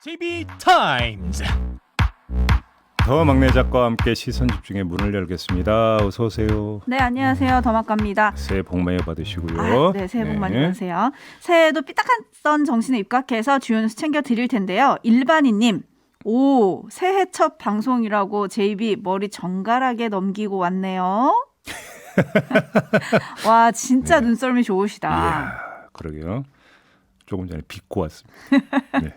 TV 타임즈. 더 막내 작가와 함께 시선 집중의 문을 열겠습니다. 어서 오세요. 네, 안녕하세요. 더막갑니다. 새해 복 많이 받으시고요. 네, 새해 복 많이 받으세요. 새해에도 삐딱한 정신에 입각해서 주요 뉴스 챙겨 드릴 텐데요. 일반인님, 오, 새해 첫 방송이라고 JB 머리 정갈하게 넘기고 왔네요. 와, 진짜 네. 눈썰미 좋으시다. 이야, 그러게요. 조금 전에 빗고 왔습니다. 네.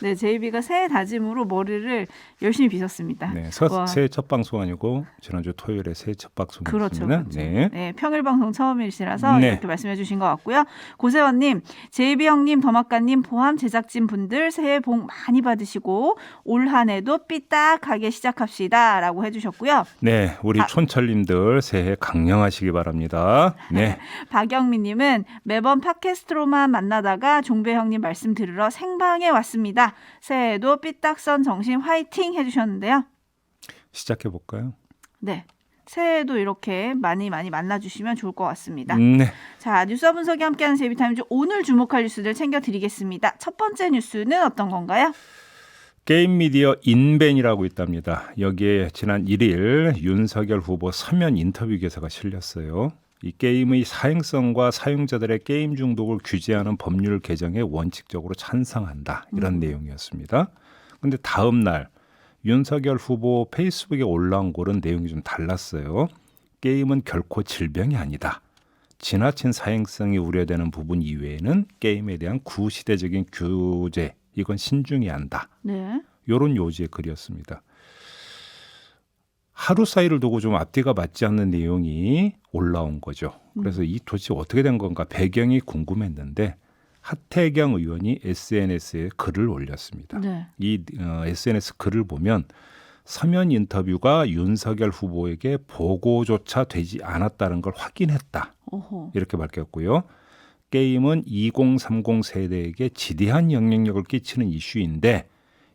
네, JB가 새해 다짐으로 머리를 열심히 빗었습니다. 네, 새해 첫 방송 아니고 지난주 토요일에 새해 첫 방송이었습니다. 그렇죠, 그렇죠. 네. 네, 평일 방송 처음이시라서 네. 이렇게 말씀해 주신 것 같고요. 고세원님, JB 형님, 더막가님 포함 제작진 분들 새해 복 많이 받으시고 올 한해도 삐딱하게 시작합시다 라고 해주셨고요. 네, 우리 촌철님들 새해 강령하시기 바랍니다. 네. 박영민님은 매번 팟캐스트로만 만나다가 종배 형님 말씀 들으러 생방에 왔습니다. 새해에도 삐딱선 정신 화이팅 해주셨는데요. 시작해볼까요? 네. 새해에도 이렇게 많이 만나주시면 좋을 것 같습니다. 네. 자, 뉴스와 분석이 함께하는 제이비타임즈 오늘 주목할 뉴스들 챙겨드리겠습니다. 첫 번째 뉴스는 어떤 건가요? 게임 미디어 인벤이라고 있답니다. 여기에 지난 1일 윤석열 후보 서면 인터뷰 기사가 실렸어요. 이 게임의 사행성과 사용자들의 게임 중독을 규제하는 법률 개정에 원칙적으로 찬성한다. 이런 내용이었습니다. 그런데 다음 날 윤석열 후보 페이스북에 올라온 글은 내용이 좀 달랐어요. 게임은 결코 질병이 아니다. 지나친 사행성이 우려되는 부분 이외에는 게임에 대한 구시대적인 규제, 이건 신중해야 한다. 네. 이런 요지의 글이었습니다. 하루 사이를 두고 좀 앞뒤가 맞지 않는 내용이 올라온 거죠. 그래서 이 도대체 어떻게 된 건가 배경이 궁금했는데 하태경 의원이 SNS에 글을 올렸습니다. 네. 이 SNS 글을 보면 서면 인터뷰가 윤석열 후보에게 보고조차 되지 않았다는 걸 확인했다. 오호. 이렇게 밝혔고요. 게임은 2030 세대에게 지대한 영향력을 끼치는 이슈인데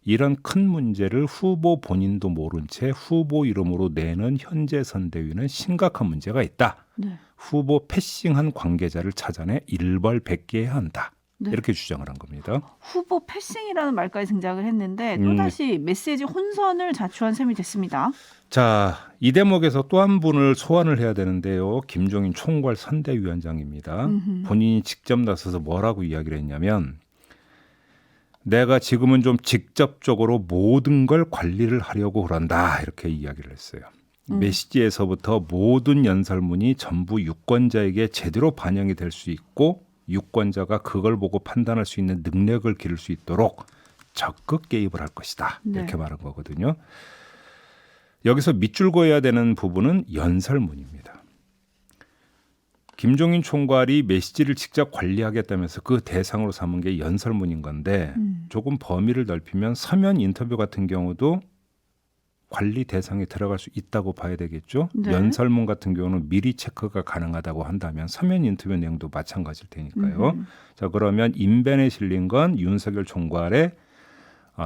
이런 큰 문제를 후보 본인도 모른 채 후보 이름으로 내는 현재 선대위는 심각한 문제가 있다. 네. 후보 패싱한 관계자를 찾아내 일벌백계해야 한다. 네. 이렇게 주장을 한 겁니다. 후보 패싱이라는 말까지 등장을 했는데 또다시 메시지 혼선을 자초한 셈이 됐습니다. 자, 이 대목에서 또 한 분을 소환을 해야 되는데요. 김종인 총괄 선대위원장입니다. 본인이 직접 나서서 뭐라고 이야기를 했냐면 내가 지금은 좀 직접적으로 모든 걸 관리를 하려고 그런다. 이렇게 이야기를 했어요. 메시지에서부터 모든 연설문이 전부 유권자에게 제대로 반영이 될 수 있고 유권자가 그걸 보고 판단할 수 있는 능력을 기를 수 있도록 적극 개입을 할 것이다. 이렇게 네. 말한 거거든요. 여기서 밑줄 그어야 되는 부분은 연설문입니다. 김종인 총괄이 메시지를 직접 관리하겠다면서 그 대상으로 삼은 게 연설문인 건데 조금 범위를 넓히면 서면 인터뷰 같은 경우도 관리 대상에 들어갈 수 있다고 봐야 되겠죠. 네. 연설문 같은 경우는 미리 체크가 가능하다고 한다면 서면 인터뷰 내용도 마찬가지일 테니까요. 자, 그러면 인벤에 실린 건 윤석열 총괄의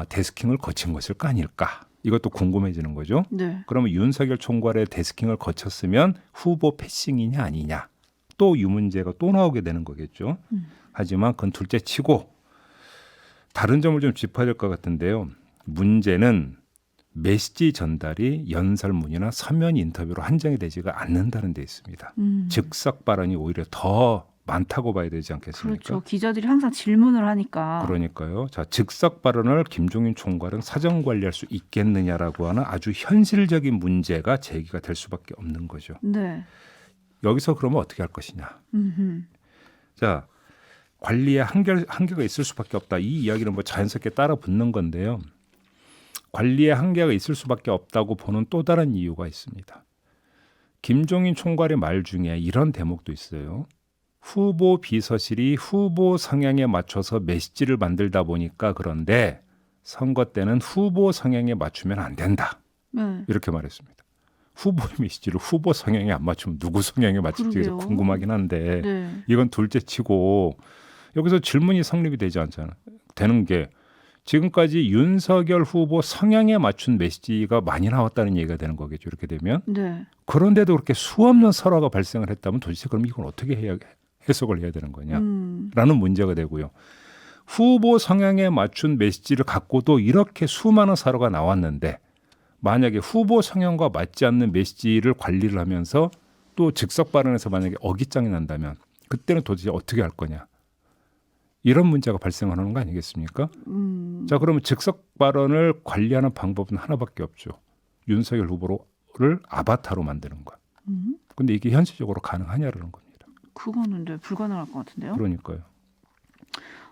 데스킹을 거친 것일까 아닐까? 이것도 궁금해지는 거죠. 네. 그러면 윤석열 총괄의 데스킹을 거쳤으면 후보 패싱이냐 아니냐? 또 이 문제가 또 나오게 되는 거겠죠. 하지만 그건 둘째 치고 다른 점을 좀 짚어야 될 것 같은데요. 문제는 메시지 전달이 연설문이나 서면 인터뷰로 한정이 되지가 않는다는 데 있습니다. 즉석 발언이 오히려 더 많다고 봐야 되지 않겠습니까? 그렇죠. 기자들이 항상 질문을 하니까. 그러니까요. 자, 즉석 발언을 김종인 총괄은 사전 관리할 수 있겠느냐라고 하는 아주 현실적인 문제가 제기가 될 수밖에 없는 거죠. 네. 여기서 그러면 어떻게 할 것이냐? 자, 관리에 한계가 있을 수밖에 없다. 이 이야기는 뭐 자연스럽게 따라 붙는 건데요. 관리에 한계가 있을 수밖에 없다고 보는 또 다른 이유가 있습니다. 김종인 총괄의 말 중에 이런 대목도 있어요. 후보 비서실이 후보 성향에 맞춰서 메시지를 만들다 보니까 그런데 선거 때는 후보 성향에 맞추면 안 된다. 네. 이렇게 말했습니다. 후보의 메시지를 후보 성향에 안 맞추면 누구 성향에 맞출지 그러게요. 궁금하긴 한데 네. 이건 둘째 치고 여기서 질문이 성립이 되지 않잖아요. 되는 게 지금까지 윤석열 후보 성향에 맞춘 메시지가 많이 나왔다는 얘기가 되는 거겠죠. 이렇게 되면. 네. 그런데도 그렇게 수없는 설화가 발생을 했다면 도대체 그럼 이건 어떻게 해석을 해야 되는 거냐라는 문제가 되고요. 후보 성향에 맞춘 메시지를 갖고도 이렇게 수많은 사례가 나왔는데 만약에 후보 성향과 맞지 않는 메시지를 관리를 하면서 또 즉석 발언에서 만약에 어깃장이 난다면 그때는 도대체 어떻게 할 거냐. 이런 문제가 발생하는 거 아니겠습니까? 자, 그러면 즉석 발언을 관리하는 방법은 하나밖에 없죠. 윤석열 후보를 아바타로 만드는 것. 근데 이게 현실적으로 가능하냐라는 겁니다. 그거는 네, 불가능할 것 같은데요. 그러니까요.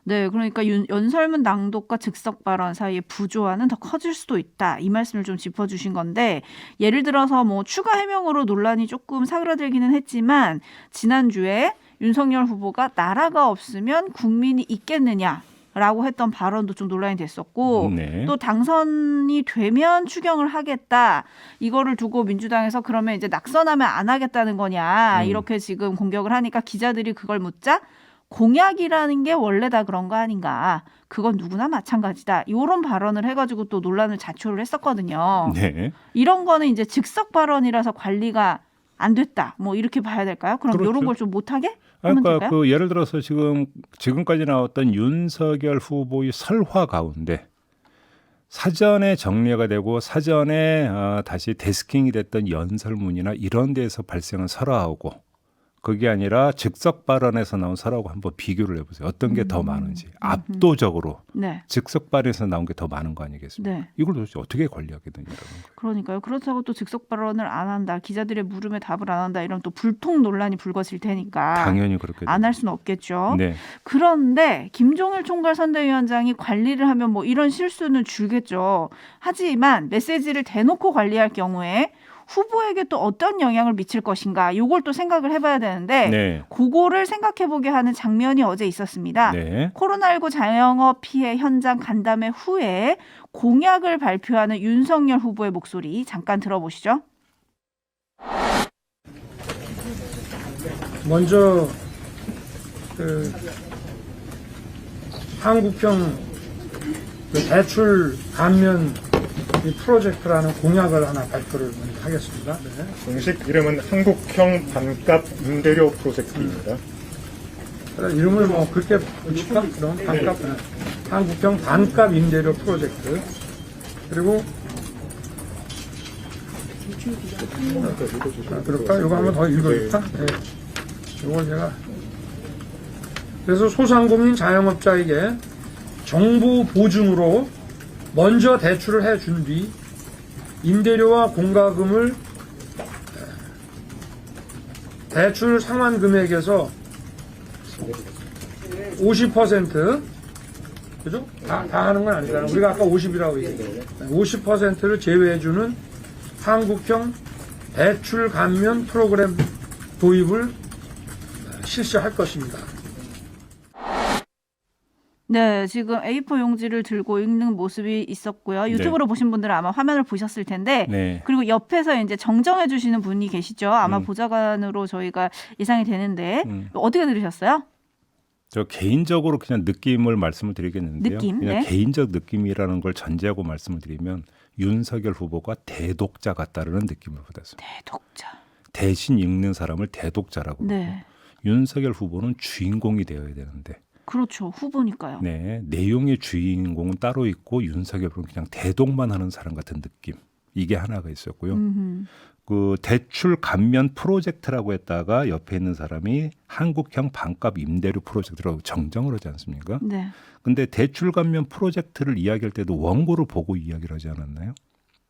네, 그러니까 연설문 낭독과 즉석 발언 사이의 부조화는 더 커질 수도 있다. 이 말씀을 좀 짚어주신 건데 예를 들어서 뭐 추가 해명으로 논란이 조금 사그라들기는 했지만 지난주에 윤석열 후보가 나라가 없으면 국민이 있겠느냐라고 했던 발언도 좀 논란이 됐었고 네. 또 당선이 되면 추경을 하겠다. 이거를 두고 민주당에서 그러면 이제 낙선하면 안 하겠다는 거냐 이렇게 지금 공격을 하니까 기자들이 그걸 묻자 공약이라는 게 원래 다 그런 거 아닌가. 그건 누구나 마찬가지다. 이런 발언을 해가지고 또 논란을 자초를 했었거든요. 네. 이런 거는 이제 즉석 발언이라서 관리가 안 됐다. 뭐 이렇게 봐야 될까요? 그럼 그렇죠. 이런 걸 좀 못하게 하면 그러니까 될까요? 그 예를 들어서 지금까지 나왔던 윤석열 후보의 설화 가운데 사전에 정리가 되고 사전에 다시 데스킹이 됐던 연설문이나 이런 데서 발생한 설화하고 그게 아니라 즉석 발언에서 나온 설화하고 한번 비교를 해보세요. 어떤 게 더 많은지. 압도적으로 네. 즉석 발언에서 나온 게 더 많은 거 아니겠습니까? 네. 이걸 도대체 어떻게 관리하게 되냐라는 거예요. 그러니까요. 그렇다고 또 즉석 발언을 안 한다. 기자들의 물음에 답을 안 한다. 이러면 또 불통 논란이 불거질 테니까 당연히 그렇게 안 할 수는 없겠죠. 네. 그런데 김종일 총괄 선대위원장이 관리를 하면 뭐 이런 실수는 줄겠죠. 하지만 메시지를 대놓고 관리할 경우에 후보에게 또 어떤 영향을 미칠 것인가 이걸 또 생각을 해봐야 되는데 네. 그거를 생각해보게 하는 장면이 어제 있었습니다. 네. 코로나19 자영업 피해 현장 간담회 후에 공약을 발표하는 윤석열 후보의 목소리 잠깐 들어보시죠. 먼저 한국형 대출 감면 이 프로젝트라는 공약을 하나 발표를 하겠습니다. 네. 공식 이름은 한국형 반값 임대료 프로젝트입니다. 그래, 이름을 뭐 그렇게 붙일까? 그럼 반값, 한국형 반값 임대료 프로젝트. 그리고 그럴까? 이거 한번 더 읽어줄까? 네. 이걸 제가 그래서 소상공인 자영업자에게 정부 보증으로 먼저 대출을 해준 뒤 임대료와 공과금을 대출 상환 금액에서 50% 그죠? 다 하는 건 아니잖아요. 우리가 아까 50이라고 얘기했어요. 50%를 제외해주는 한국형 대출 감면 프로그램 도입을 실시할 것입니다. 네, 지금 A4 용지를 들고 읽는 모습이 있었고요. 유튜브로 보신 분들은 아마 화면을 보셨을 텐데, 네. 그리고 옆에서 이제 정정해 주시는 분이 계시죠. 아마 보좌관으로 저희가 예상이 되는데 어떻게 들으셨어요? 저 개인적으로 그냥 느낌을 말씀을 드리겠는데요. 느낌? 그냥 네. 개인적 느낌이라는 걸 전제하고 말씀을 드리면 윤석열 후보가 대독자 같다라는 느낌을 받았습니다. 대독자. 대신 읽는 사람을 대독자라고 그러고 네, 윤석열 후보는 주인공이 되어야 되는데 그렇죠. 후보니까요. 네, 내용의 주인공은 따로 있고 윤석열 후보는 그냥 대독만 하는 사람 같은 느낌. 이게 하나가 있었고요. 그 대출 감면 프로젝트라고 했다가 옆에 있는 사람이 한국형 반값 임대료 프로젝트라고 정정을 하지 않습니까? 네, 근데 대출 감면 프로젝트를 이야기할 때도 원고를 보고 이야기를 하지 않았나요?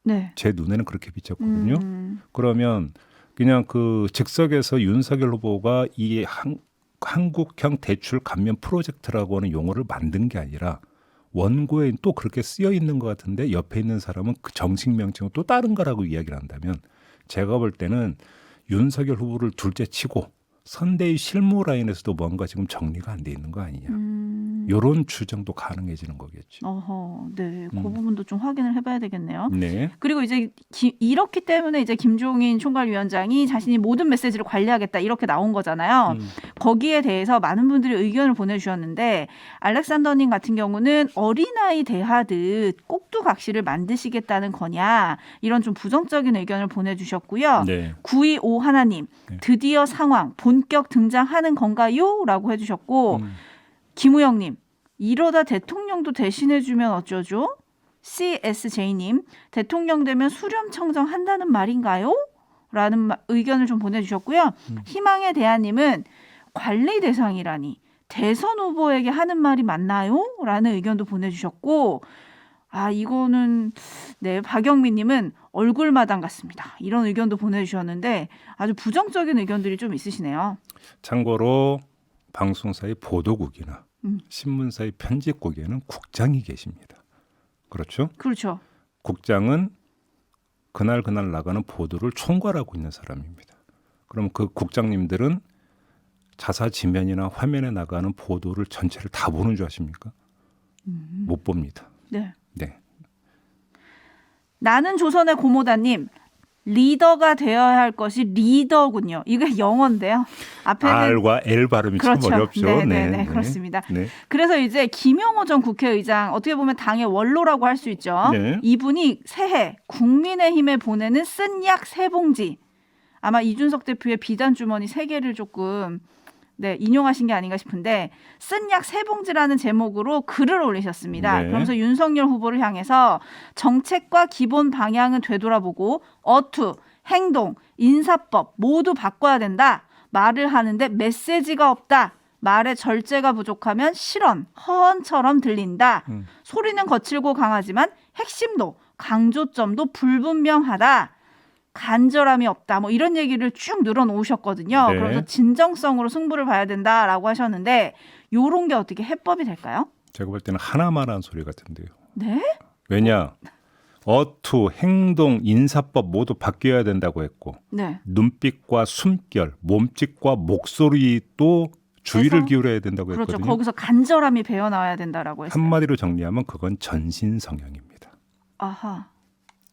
네. 제 눈에는 그렇게 비쳤거든요. 그러면 그냥 그 즉석에서 윤석열 후보가 이 한국형 대출 감면 프로젝트라고 하는 용어를 만든 게 아니라 원고에 또 그렇게 쓰여 있는 것 같은데 옆에 있는 사람은 그 정식 명칭은 또 다른 거라고 이야기를 한다면 제가 볼 때는 윤석열 후보를 둘째 치고 선대위 실무 라인에서도 뭔가 지금 정리가 안 돼 있는 거 아니냐. 이런 추정도 가능해지는 거겠죠. 어허, 네, 그 부분도 좀 확인을 해봐야 되겠네요. 네. 그리고 이제 이렇기 때문에 이제 김종인 총괄위원장이 자신이 모든 메시지를 관리하겠다 이렇게 나온 거잖아요. 거기에 대해서 많은 분들이 의견을 보내주셨는데 알렉산더님 같은 경우는 어린아이 대하듯 꼭두각시를 만드시겠다는 거냐 이런 좀 부정적인 의견을 보내주셨고요. 네. 925 하나님 네. 드디어 상황 본격 등장하는 건가요? 라고 해주셨고 김우영님 이러다 대통령도 대신해주면 어쩌죠? CSJ님, 대통령 되면 수렴청정 한다는 말인가요? 라는 의견을 좀 보내주셨고요. 희망의 대안님은 관리 대상이라니 대선 후보에게 하는 말이 맞나요? 라는 의견도 보내주셨고, 이거는 네, 박영민님은 얼굴마당 같습니다. 이런 의견도 보내주셨는데 아주 부정적인 의견들이 좀 있으시네요. 참고로 방송사의 보도국이나 신문사의 편집국에는 국장이 계십니다. 그렇죠? 그렇죠. 국장은 그날 나가는 보도를 총괄하고 있는 사람입니다. 그럼 그 국장님들은 자사 지면이나 화면에 나가는 보도를 전체를 다 보는 줄 아십니까? 못 봅니다. 네. 네. 나는 조선의 고모다님, 리더가 되어야 할 것이 리더군요. 이게 영어인데요. 앞에는 R과 L 발음이 그렇죠. 참 어렵죠. 네, 그렇습니다. 네. 그래서 이제 김용호 전 국회의장, 어떻게 보면 당의 원로라고 할 수 있죠. 네. 이분이 새해 국민의힘에 보내는 쓴 약 3봉지, 아마 이준석 대표의 비단 주머니 3개를 조금 인용하신 게 아닌가 싶은데, 쓴 약 3봉지라는 제목으로 글을 올리셨습니다. 네. 그러면서 윤석열 후보를 향해서 정책과 기본 방향은 되돌아보고 어투, 행동, 인사법 모두 바꿔야 된다. 말을 하는데 메시지가 없다. 말에 절제가 부족하면 실언, 허언처럼 들린다. 소리는 거칠고 강하지만 핵심도, 강조점도 불분명하다. 간절함이 없다. 뭐 이런 얘기를 쭉 늘어놓으셨거든요. 네. 그래서 진정성으로 승부를 봐야 된다라고 하셨는데, 요런 게 어떻게 해법이 될까요? 제가 볼 때는 하나만 한 소리 같은데요. 네? 왜냐? 어투, 행동, 인사법 모두 바뀌어야 된다고 했고, 네. 눈빛과 숨결, 몸짓과 목소리도 주의를 해서? 기울여야 된다고 그렇죠. 했거든요. 거기서 간절함이 배어나와야 된다라고 했어요. 한마디로 정리하면 그건 전신 성형입니다. 아하.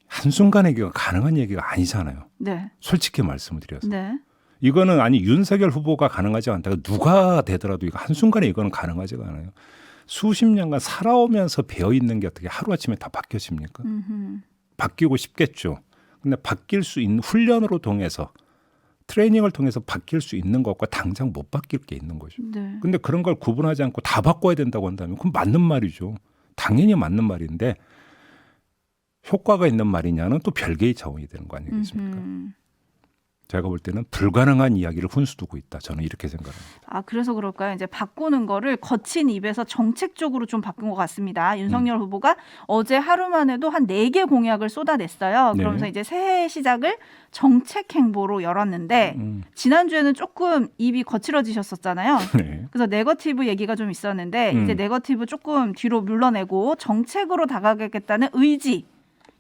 한순간에 이게 가능한 얘기가 아니잖아요. 네. 솔직히 말씀을 드려서. 네. 이거는 윤석열 후보가 가능하지 않다가 누가 되더라도 이거 한순간에 이거는 가능하지가 않아요. 수십 년간 살아오면서 배어있는 게 어떻게 하루아침에 다 바뀌어집니까? 바뀌고 싶겠죠. 근데 바뀔 수 있는 훈련으로 통해서, 트레이닝을 통해서 바뀔 수 있는 것과 당장 못 바뀔 게 있는 거죠. 네. 근데 그런 걸 구분하지 않고 다 바꿔야 된다고 한다면 그건 맞는 말이죠. 당연히 맞는 말인데 효과가 있는 말이냐는 또 별개의 차원이 되는 거 아니겠습니까? 제가 볼 때는 불가능한 이야기를 훈수 두고 있다. 저는 이렇게 생각합니다. 그래서 그럴까요? 이제 바꾸는 거를 거친 입에서 정책적으로 좀 바꾼 것 같습니다. 윤석열 후보가 어제 하루만 해도 한 4개 공약을 쏟아냈어요. 그러면서 네. 이제 새해 시작을 정책 행보로 열었는데, 지난주에는 조금 입이 거칠어지셨었잖아요. 네. 그래서 네거티브 얘기가 좀 있었는데 이제 네거티브 조금 뒤로 물러내고 정책으로 다가가겠다는 의지,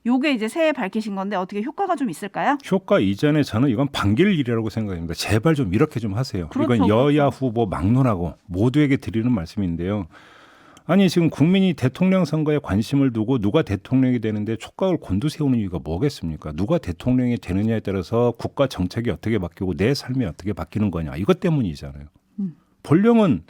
요게 이제 새해 밝히신 건데 어떻게 효과가 좀 있을까요? 효과 이전에 저는 이건 반길 일이라고 생각합니다. 제발 좀 이렇게 좀 하세요. 그렇죠, 이건 여야 그렇죠. 후보 막론하고 모두에게 드리는 말씀인데요. 아니 지금 국민이 대통령 선거에 관심을 두고 누가 대통령이 되는데 촉각을 곤두세우는 이유가 뭐겠습니까? 누가 대통령이 되느냐에 따라서 국가 정책이 어떻게 바뀌고 내 삶이 어떻게 바뀌는 거냐, 이것 때문이잖아요. 본령은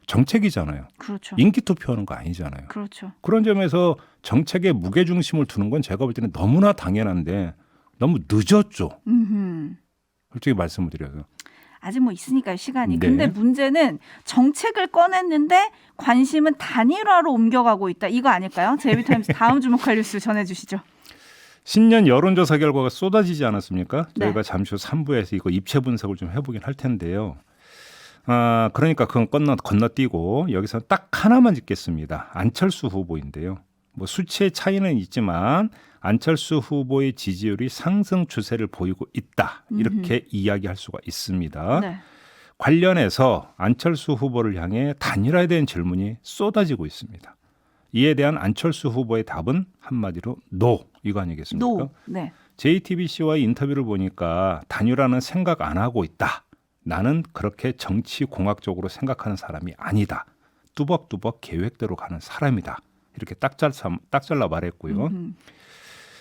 정책이잖아요. 그렇죠. 인기 투표하는 거 아니잖아요. 그렇죠. 그런 점에서 정책에 무게중심을 두는 건 제가 볼 때는 너무나 당연한데 너무 늦었죠. 솔직히 말씀을 드려서. 아직 뭐 있으니까요, 시간이. 네. 근데 문제는 정책을 꺼냈는데 관심은 단일화로 옮겨가고 있다. 이거 아닐까요? 제이비타임스 다음 주목할 뉴스 전해주시죠. 신년 여론조사 결과가 쏟아지지 않았습니까? 네. 저희가 잠시 후 3부에서 이거 입체 분석을 좀 해보긴 할 텐데요. 그러니까 그건 건너뛰고 여기서 딱 하나만 짚겠습니다. 안철수 후보인데요. 뭐 수치의 차이는 있지만 안철수 후보의 지지율이 상승 추세를 보이고 있다. 이렇게 이야기할 수가 있습니다. 네. 관련해서 안철수 후보를 향해 단일화에 대한 질문이 쏟아지고 있습니다. 이에 대한 안철수 후보의 답은 한마디로 NO, 이거 아니겠습니까? 노. 네. JTBC와의 인터뷰를 보니까 단일화는 생각 안 하고 있다. 나는 그렇게 정치공학적으로 생각하는 사람이 아니다. 뚜벅뚜벅 계획대로 가는 사람이다. 이렇게 딱 잘라 말했고요.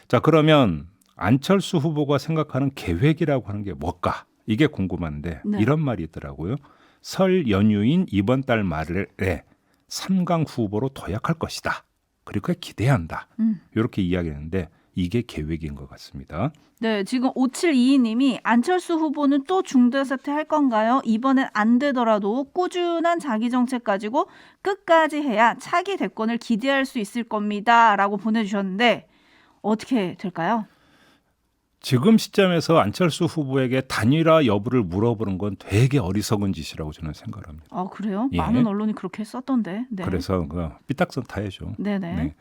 자, 그러면 안철수 후보가 생각하는 계획이라고 하는 게 뭘까? 이게 궁금한데 네. 이런 말이 있더라고요. 설 연휴인 이번 달 말에 3강 후보로 도약할 것이다. 그리고 기대한다. 이렇게 이야기했는데 이게 계획인 것 같습니다. 네, 지금 5722님이 안철수 후보는 또 중도 사퇴할 건가요? 이번엔 안 되더라도 꾸준한 자기 정책 가지고 끝까지 해야 차기 대권을 기대할 수 있을 겁니다. 라고 보내주셨는데 어떻게 될까요? 지금 시점에서 안철수 후보에게 단일화 여부를 물어보는 건 되게 어리석은 짓이라고 저는 생각합니다. 아, 그래요? 예. 많은 언론이 그렇게 썼던데. 네. 그래서 그 삐딱선 타야죠. 네네. 네.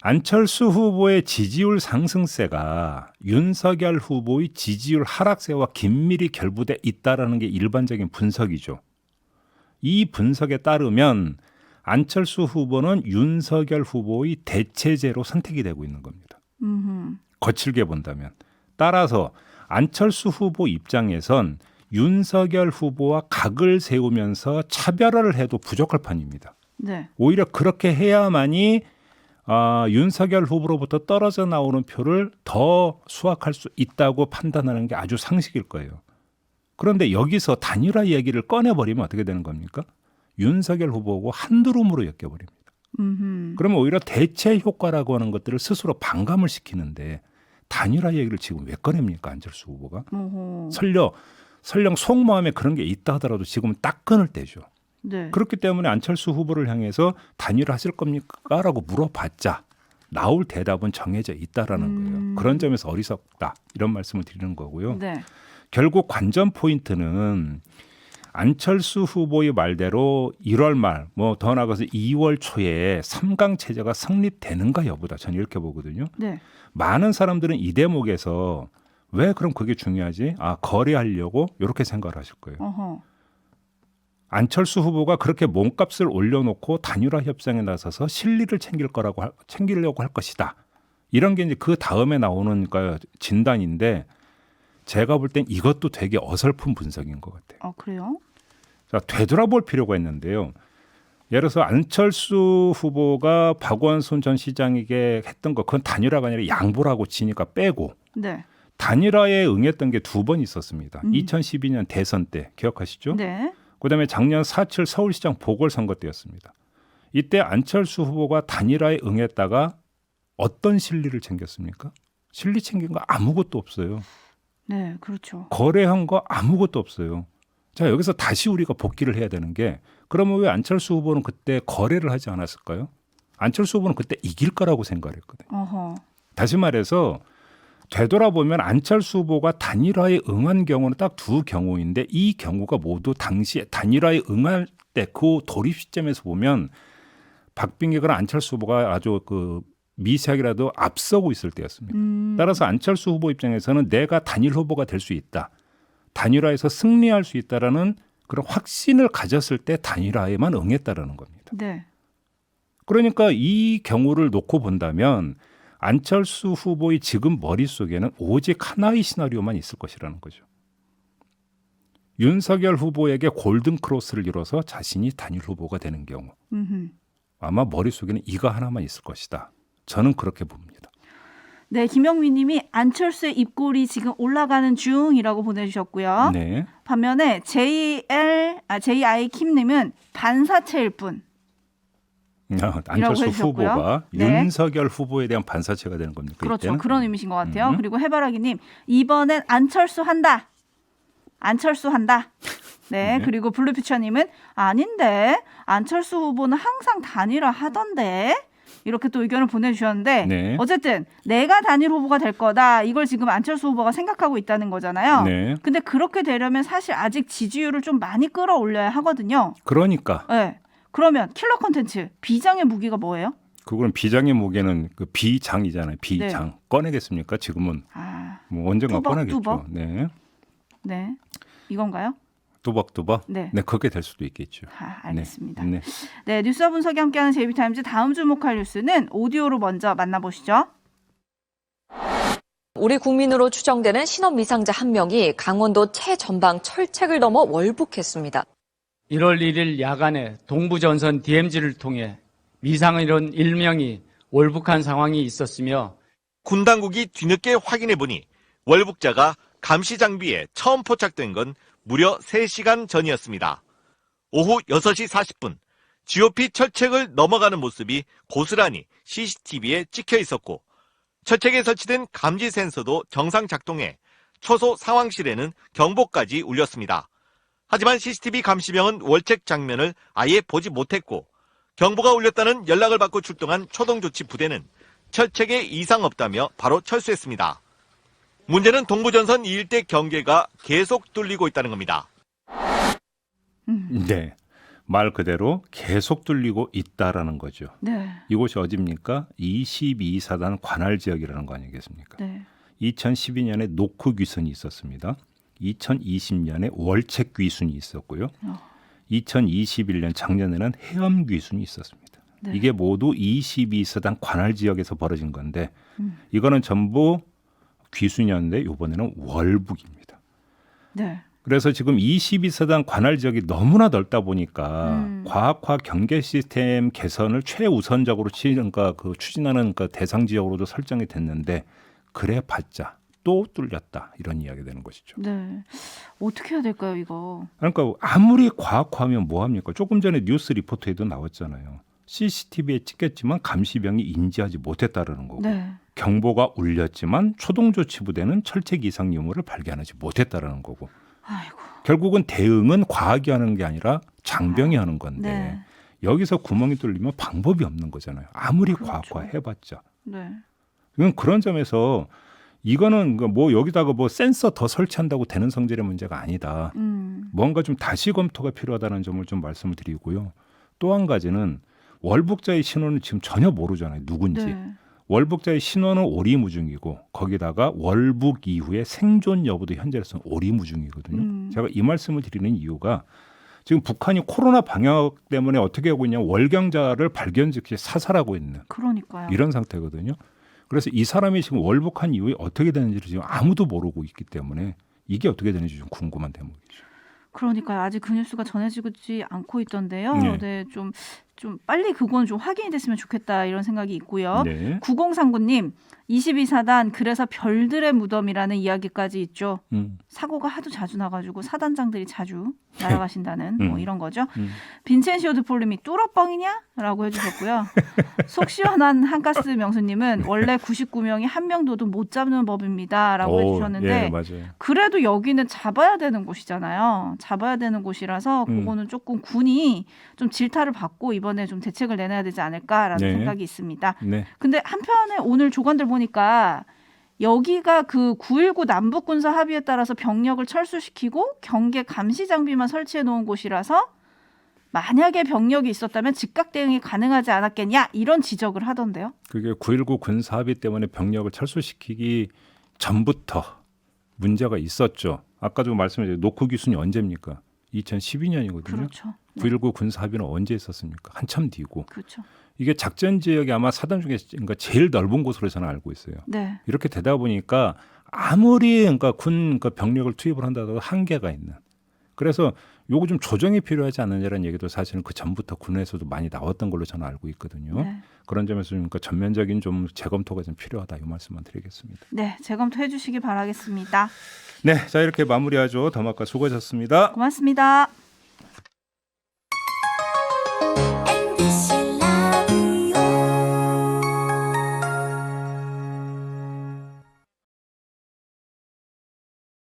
안철수 후보의 지지율 상승세가 윤석열 후보의 지지율 하락세와 긴밀히 결부돼 있다라는 게 일반적인 분석이죠. 이 분석에 따르면 안철수 후보는 윤석열 후보의 대체제로 선택이 되고 있는 겁니다. 거칠게 본다면. 따라서 안철수 후보 입장에선 윤석열 후보와 각을 세우면서 차별화를 해도 부족할 판입니다. 네. 오히려 그렇게 해야만이 윤석열 후보로부터 떨어져 나오는 표를 더 수확할 수 있다고 판단하는 게 아주 상식일 거예요. 그런데 여기서 단일화 이야기를 꺼내버리면 어떻게 되는 겁니까? 윤석열 후보하고 한두름으로 엮여버립니다. 그러면 오히려 대체 효과라고 하는 것들을 스스로 반감을 시키는데 단일화 얘기를 지금 왜 꺼냅니까? 안철수 후보가. 설령 속마음에 그런 게 있다 하더라도 지금은 딱 끊을 때죠. 네. 그렇기 때문에 안철수 후보를 향해서 단일화 하실 겁니까? 라고 물어봤자 나올 대답은 정해져 있다라는 거예요. 그런 점에서 어리석다 이런 말씀을 드리는 거고요. 네. 결국 관전 포인트는 안철수 후보의 말대로 1월 말, 뭐 더 나아가서 2월 초에 3강 체제가 성립되는가 여부다. 저는 이렇게 보거든요. 네. 많은 사람들은 이 대목에서 왜 그럼 그게 중요하지? 거래하려고 이렇게 생각을 하실 거예요. 어허. 안철수 후보가 그렇게 몸값을 올려놓고 단일화 협상에 나서서 실리를 챙기려고 할 것이다. 이런 게 이제 그 다음에 나오는 진단인데 제가 볼 땐 이것도 되게 어설픈 분석인 것 같아요. 그래요? 자, 되돌아볼 필요가 있는데요. 예를 들어서 안철수 후보가 박원순 전 시장에게 했던 거 그건 단일화가 아니라 양보라고 지니까 빼고 네. 단일화에 응했던 게 2번 있었습니다. 2012년 대선 때 기억하시죠? 네. 그다음에 작년 4.7 서울시장 보궐선거 때였습니다. 이때 안철수 후보가 단일화에 응했다가 어떤 실리를 챙겼습니까? 실리 챙긴 거 아무것도 없어요. 네, 그렇죠. 거래한 거 아무것도 없어요. 자, 여기서 다시 우리가 복기를 해야 되는 게 그러면 왜 안철수 후보는 그때 거래를 하지 않았을까요? 안철수 후보는 그때 이길 거라고 생각했거든요. 어허. 다시 말해서 되돌아보면 안철수 후보가 단일화에 응한 경우는 딱 2경우인데 이 경우가 모두 당시에 단일화에 응할 때 그 돌입 시점에서 보면 박빙계거나 안철수 후보가 아주 미세하게라도 앞서고 있을 때였습니다. 따라서 안철수 후보 입장에서는 내가 단일 후보가 될 수 있다. 단일화에서 승리할 수 있다라는 그런 확신을 가졌을 때 단일화에만 응했다라는 겁니다. 네. 그러니까 이 경우를 놓고 본다면 안철수 후보의 지금 머릿속에는 오직 하나의 시나리오만 있을 것이라는 거죠. 윤석열 후보에게 골든 크로스를 이뤄서 자신이 단일 후보가 되는 경우 아마 머릿속에는 이거 하나만 있을 것이다. 저는 그렇게 봅니다. 네, 김영민 님이 안철수의 입꼬리 지금 올라가는 중이라고 보내주셨고요. 네. 반면에 JI 킴님은 반사체일 뿐. 안철수 해주셨고요. 후보가 네. 윤석열 후보에 대한 반사체가 되는 겁니까? 그렇죠. 이때는? 그런 의미신 것 같아요. 그리고 해바라기님 이번엔 안철수 한다. 안철수 한다. 네. 그리고 블루피처님은 아닌데 안철수 후보는 항상 단일화 하던데. 이렇게 또 의견을 보내주셨는데 네. 어쨌든 내가 단일 후보가 될 거다. 이걸 지금 안철수 후보가 생각하고 있다는 거잖아요. 네. 근데 그렇게 되려면 사실 아직 지지율을 좀 많이 끌어올려야 하거든요. 그러니까 네. 그러면 킬러 콘텐츠 비장의 무기가 뭐예요? 그건 비장의 무게는 그 비장이잖아요. 비장. 네. 꺼내겠습니까? 지금은 뭐 언젠가 뚜벅, 꺼내겠죠. 뚜벅? 네. 네. 이건가요? 뚜벅뚜벅. 네. 그렇게 될 수도 있겠죠. 알겠습니다. 네. 네, 뉴스와 분석이 함께하는 JB타임즈 다음 주목할 뉴스는 오디오로 먼저 만나보시죠. 우리 국민으로 추정되는 신원 미상자 1명이 강원도 최전방 철책을 넘어 월북했습니다. 1월 1일 야간에 동부전선 DMZ를 통해 미상인원 1명이 월북한 상황이 있었으며 군 당국이 뒤늦게 확인해보니 월북자가 감시 장비에 처음 포착된 건 무려 3시간 전이었습니다. 오후 6시 40분 GOP 철책을 넘어가는 모습이 고스란히 CCTV에 찍혀 있었고 철책에 설치된 감지 센서도 정상 작동해 초소 상황실에는 경보까지 울렸습니다. 하지만 CCTV 감시병은 월책 장면을 아예 보지 못했고 경보가 울렸다는 연락을 받고 출동한 초동조치 부대는 철책에 이상 없다며 바로 철수했습니다. 문제는 동부전선 이 일대 경계가 계속 뚫리고 있다는 겁니다. 네, 말 그대로 계속 뚫리고 있다라는 거죠. 네. 이곳이 어디입니까? 22사단 관할 지역이라는 거 아니겠습니까? 네. 2012년에 노크 귀순이 있었습니다. 2020년에 월책 귀순이 있었고요. 2021년 작년에는 해엄 귀순이 있었습니다. 네. 이게 모두 22사단 관할 지역에서 벌어진 건데 이거는 전부 귀순이었는데 이번에는 월북입니다. 네. 그래서 지금 22사단 관할 지역이 너무나 넓다 보니까 과학화 경계 시스템 개선을 최우선적으로 추진하는 대상 지역으로도 설정이 됐는데 그래봤자 또 뚫렸다 이런 이야기 되는 것이죠. 네. 어떻게 해야 될까요, 이거? 그러니까 아무리 과학화하면 뭐 합니까? 조금 전에 뉴스 리포트에도 나왔잖아요. CCTV에 찍혔지만 감시병이 인지하지 못했다라는 거고 네. 경보가 울렸지만 초동조치 부대는 철책 이상 유무를 발견하지 못했다라는 거고 아이고. 결국은 대응은 과학이 하는 게 아니라 장병이 하는 건데 네. 여기서 구멍이 뚫리면 방법이 없는 거잖아요. 아무리 그렇죠. 과학화해봤자. 네. 그런 점에서 이거는 뭐 여기다가 뭐 센서 더 설치한다고 되는 성질의 문제가 아니다. 뭔가 좀 다시 검토가 필요하다는 점을 좀 말씀을 드리고요. 또 한 가지는 월북자의 신원은 지금 전혀 모르잖아요. 누군지. 네. 월북자의 신원은 오리무중이고 거기다가 월북 이후의 생존 여부도 현재로서는 오리무중이거든요. 제가 이 말씀을 드리는 이유가 지금 북한이 코로나 방역 때문에 어떻게 하고 있냐 월경자를 발견 즉시 사살하고 있는 그러니까요. 이런 상태거든요. 그래서 이 사람이 지금 월북한 이후에 어떻게 되는지를 지금 아무도 모르고 있기 때문에 이게 어떻게 되는지 좀 궁금한 대목이죠. 그러니까요. 아직 그 뉴스가 전해지지 않고 있던데요. 네. 네, 좀 빨리 그건 좀 확인이 됐으면 좋겠다 이런 생각이 있고요. 네. 9039님, 22사단 그래서 별들의 무덤이라는 이야기까지 있죠. 사고가 하도 자주 나가지고 사단장들이 자주 날아가신다는 뭐 이런 거죠. 빈첸시오 드폴님이 뚫어뻥이냐? 라고 해주셨고요. 속 시원한 한가스 명수님은 원래 99명이 한 명도도 못 잡는 법입니다. 라고 해주셨는데 예, 맞아요. 그래도 여기는 잡아야 되는 곳이잖아요. 잡아야 되는 곳이라서 그거는 조금 군이 좀 질타를 받고 이번에 좀 대책을 내놔야 되지 않을까라는 네. 생각이 있습니다. 네. 근데 한편에 오늘 조간들 보니까 여기가 그 9.19 남북군사 합의에 따라서 병력을 철수시키고 경계 감시 장비만 설치해 놓은 곳이라서 만약에 병력이 있었다면 즉각 대응이 가능하지 않았겠냐 이런 지적을 하던데요. 그게 9.19 군사 합의 때문에 병력을 철수시키기 전부터 문제가 있었죠. 아까도 말씀드린 노크 기순이 언제입니까? 2012년이거든요. 그렇죠. 9.19 군사 합의는 언제 있었습니까? 한참 뒤고. 그렇죠. 이게 작전 지역이 아마 사단 중에 그러니까 제일 넓은 곳으로 저는 알고 있어요. 네. 이렇게 되다 보니까 아무리 그러니까 군 병력을 투입을 한다고 한계가 있는. 그래서 요거 좀 조정이 필요하지 않느냐라는 얘기도 사실은 그 전부터 군에서도 많이 나왔던 걸로 저는 알고 있거든요. 네. 그런 점에서 좀 그러니까 전면적인 좀 재검토가 좀 필요하다 이 말씀만 드리겠습니다. 네, 재검토해 주시기 바라겠습니다. 네, 자 이렇게 마무리하죠. 더마카 수고하셨습니다. 고맙습니다.